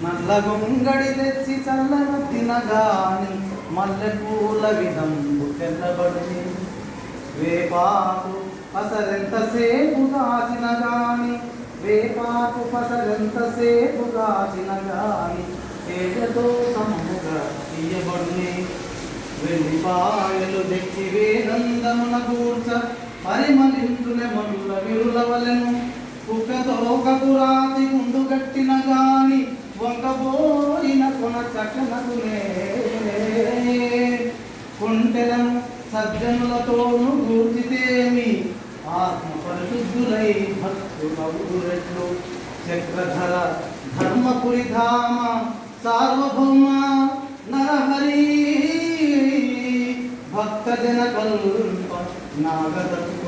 నల్ల గొంగడి తెచ్చి చల్లబట్టిన గాని మల్లె పూల విధంబు తెల్లబడి వేపాకు పసరెంతసేపు దాచిన గాని వేపాకు పసరెంతసేపు దాచిన గాని తేజతో సమ్ముగా తీయబడునే వెల్లిపాయలు తెచ్చి వేనందమున కూర్చ పరిమళించునే మరుల విరులవలెను కుక్కతో కపురాతి గుండు గట్టిన గాని వంకపోయిన కొన చక్కనకునే కుంటెలను సజ్జనులతోను గూర్చితేమి ఆత్మ పరిశుద్ధులై భక్తులవురెట్లు చక్రధర ధర్మపురి ధామ సార్వభౌమ నరహరి భక్తజన కల్ప నాగదత్వ